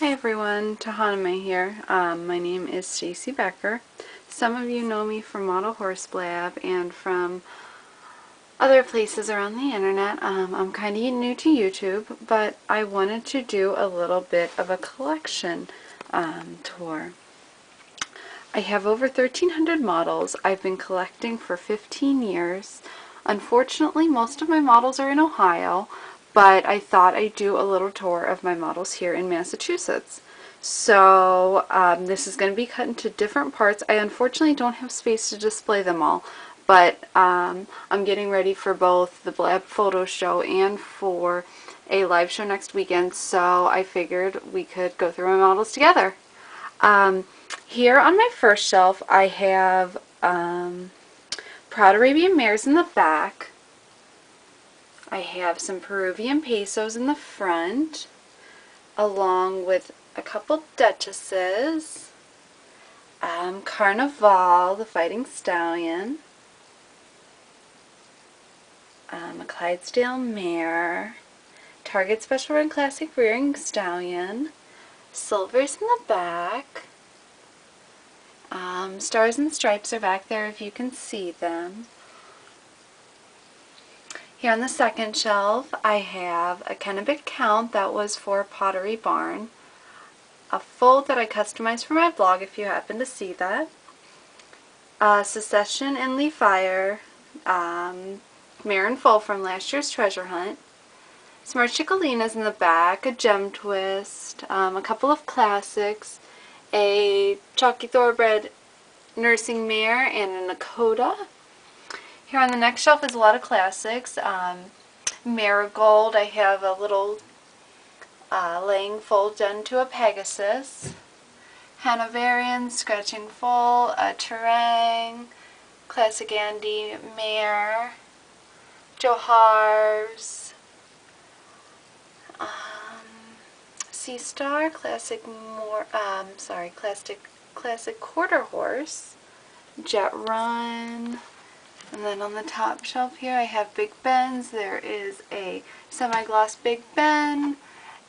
Hi everyone, Tahaname here. My name is Stacy Becker. Some of you know me from Model Horse Blab and from other places around the internet. I'm kind of new to YouTube, but I wanted to do a little bit of a collection tour. I have over 1,300 models. I've been collecting for 15 years. Unfortunately, most of my models are in Ohio, but I thought I'd do a little tour of my models here in Massachusetts. So this is going to be cut into different parts. I unfortunately don't have space to display them all, but I'm getting ready for both the Blab Photo Show and for a live show next weekend, so I figured we could go through my models together. Here on my first shelf I have Proud Arabian Mares in the back. I have some Peruvian Pesos in the front, along with a couple Duchesses, Carnival, the Fighting Stallion, a Clydesdale Mare, Target Special Run Classic Rearing Stallion, Silvers in the back. Stars and Stripes are back there if you can see them. Here on the second shelf I have a Kennebec Count that was for Pottery Barn, a fold that I customized for my blog if you happen to see that, Secession and Lee Fire, Mare and Foal from last year's treasure hunt, some Chicolinas in the back, a Gem Twist, a couple of classics, a Chalky Thoroughbred Nursing Mare, and a Nakota. Here on the next shelf is a lot of classics. Marigold, I have a little laying foal done to a Pegasus. Hanoverian, Scratching Foal, a Terang, Classic Andy Mare, Johars, Sea Star, Classic Quarter Horse, Jet Run, and then on the top shelf here I have Big Bens. There is a semi-gloss Big Ben,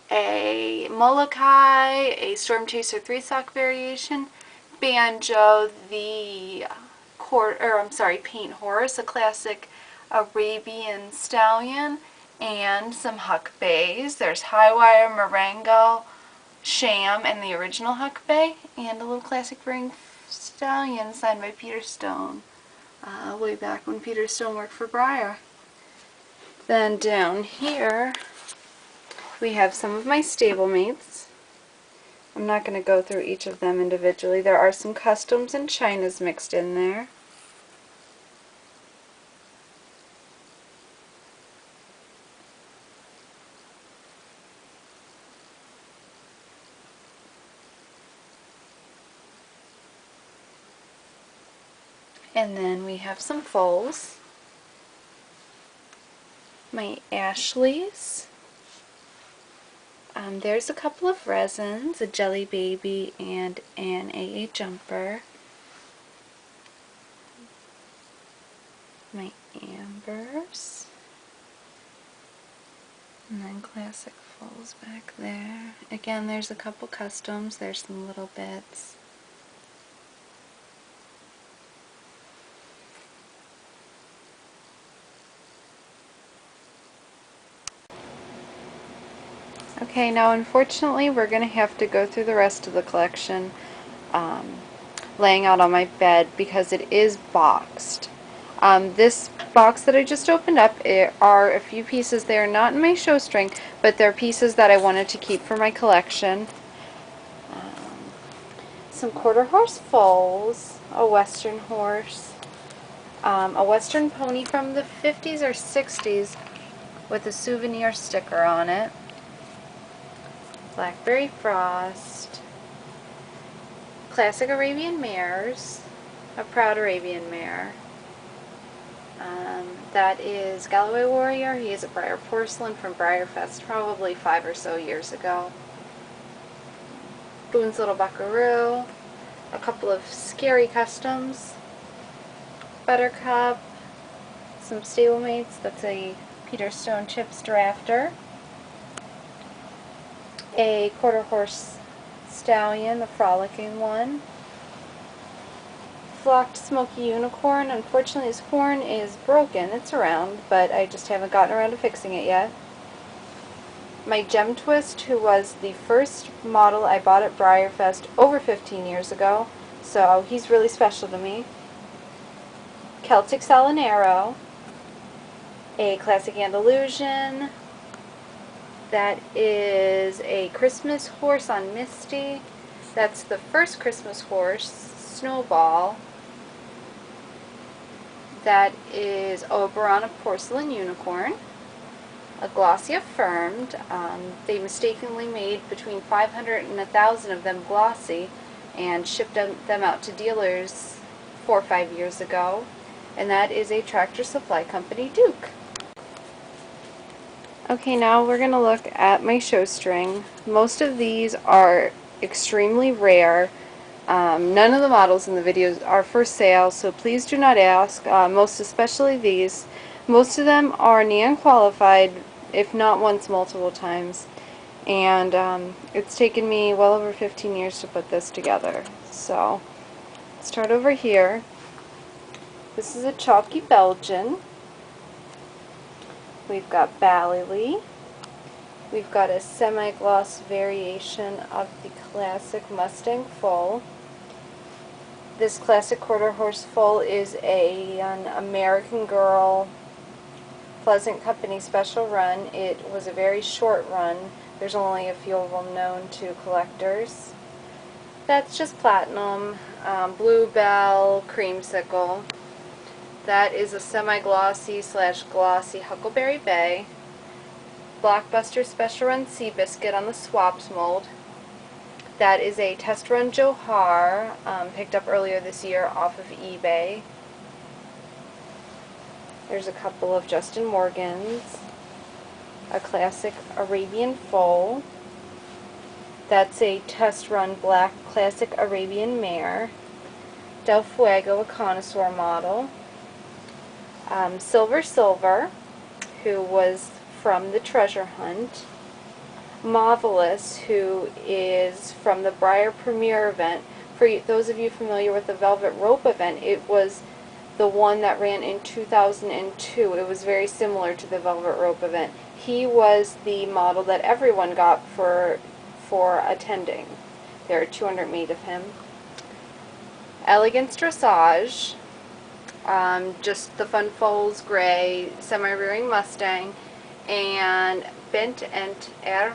a Molokai, a Storm Chaser 3-sock variation, Banjo, the Paint Horse, a classic Arabian Stallion, and some Huck Bays. There's Highwire, Marengo, Sham, and the original Huck Bay, and a little classic Ring Stallion signed by Peter Stone, way back when Peter Stone worked for Breyer. Then down here we have some of my stablemates. I'm not going to go through each of them individually. There are some customs and Chinas mixed in there. And then we have some foals. My Ashleys. There's a couple of resins, a Jelly Baby and an AA Jumper. My Ambers. And then classic foals back there. Again, there's a couple customs, there's some little bits. Okay, now unfortunately we're going to have to go through the rest of the collection laying out on my bed because it is boxed. This box that I just opened up, are a few pieces. They are not in my show string, but they're pieces that I wanted to keep for my collection. Some quarter horse foals, a western horse, a western pony from the 50s or 60s with a souvenir sticker on it, Blackberry Frost, classic Arabian mares, a Proud Arabian Mare. That is Galloway Warrior. He is a Breyer Porcelain from Breyer Fest probably 5 or so years ago. Boone's Little Buckaroo, a couple of Scary Customs, Buttercup, some stablemates. That's a Peter Stone Chips Drafter, a quarter horse Stallion, the frolicking one. Flocked Smoky Unicorn. Unfortunately, his horn is broken. It's around, but I just haven't gotten around to fixing it yet. My Gem Twist, who was the first model I bought at Breyer Fest over 15 years ago, so he's really special to me. Celtic Salinero, a Classic Andalusian. That is a Christmas horse on Misty. That's the first Christmas horse, Snowball. That is a Burana Porcelain Unicorn. A Glossy Affirmed. They mistakenly made between 500 and 1,000 of them glossy and shipped them out to dealers 4 or 5 years ago. And that is a Tractor Supply Company Duke. Okay, now we're going to look at my show string. Most of these are extremely rare. None of the models in the videos are for sale, so please do not ask, most especially these. Most of them are NAN qualified, if not once, multiple times. And it's taken me well over 15 years to put this together. So, start over here. This is a Chalky Belgian. We've got Ballylee. We've got a semi-gloss variation of the classic Mustang Full. This classic Quarter Horse Full is an American Girl Pleasant Company special run. It was a very short run. There's only a few of them known to collectors. That's just Platinum, Bluebell, Creamsicle. That is a semi-glossy / glossy Huckleberry Bay. Blockbuster Special Run Seabiscuit on the Swaps mold. That is a Test Run Johar, picked up earlier this year off of eBay. There's a couple of Justin Morgans. A classic Arabian Foal. That's a Test Run Black Classic Arabian Mare. Del Fuego, a connoisseur model. Silver, who was from the Treasure Hunt. Marvelous, who is from the Breyer Premiere event. For those of you familiar with the Velvet Rope event, it was the one that ran in 2002. It was very similar to the Velvet Rope event. He was the model that everyone got for attending. There are 200 made of him. Elegance Dressage. Just the Fun Foals Gray semi-rearing Mustang, and Bent Ent Er,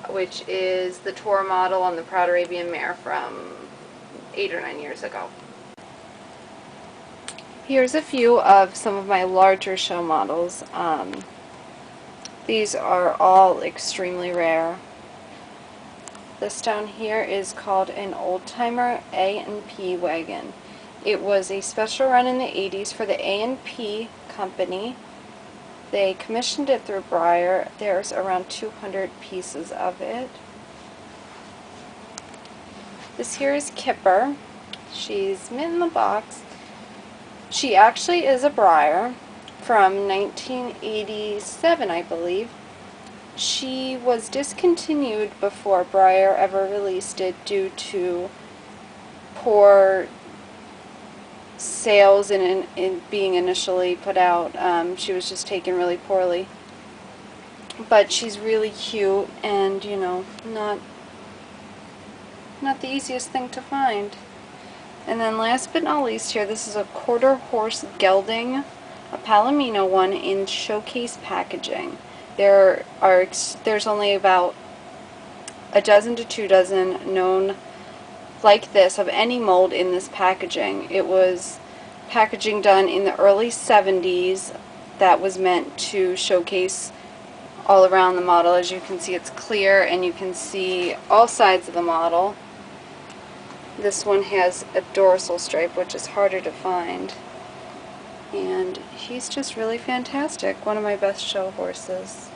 which is the tour model on the Proud Arabian Mare from 8 or 9 years ago. Here's a few of some of my larger show models. These are all extremely rare. This down here is called an Old Timer A&P wagon. It was a special run in the 80s for the A&P company. They commissioned it through Breyer. There's around 200 pieces of it. This here is Kipper. She's in the box. She actually is a Breyer from 1987, I believe. She was discontinued before Breyer ever released it due to poor sales in being initially put out. She was just taken really poorly. But she's really cute and, you know, not the easiest thing to find. And then last but not least here, this is a Quarter Horse Gelding, a Palomino one in showcase packaging. There's only about a dozen to 2 dozen known like this of any mold in this packaging. It was packaging done in the early 70s that was meant to showcase all around the model. As you can see, it's clear and you can see all sides of the model. This one has a dorsal stripe, which is harder to find, and he's just really fantastic. One of my best show horses.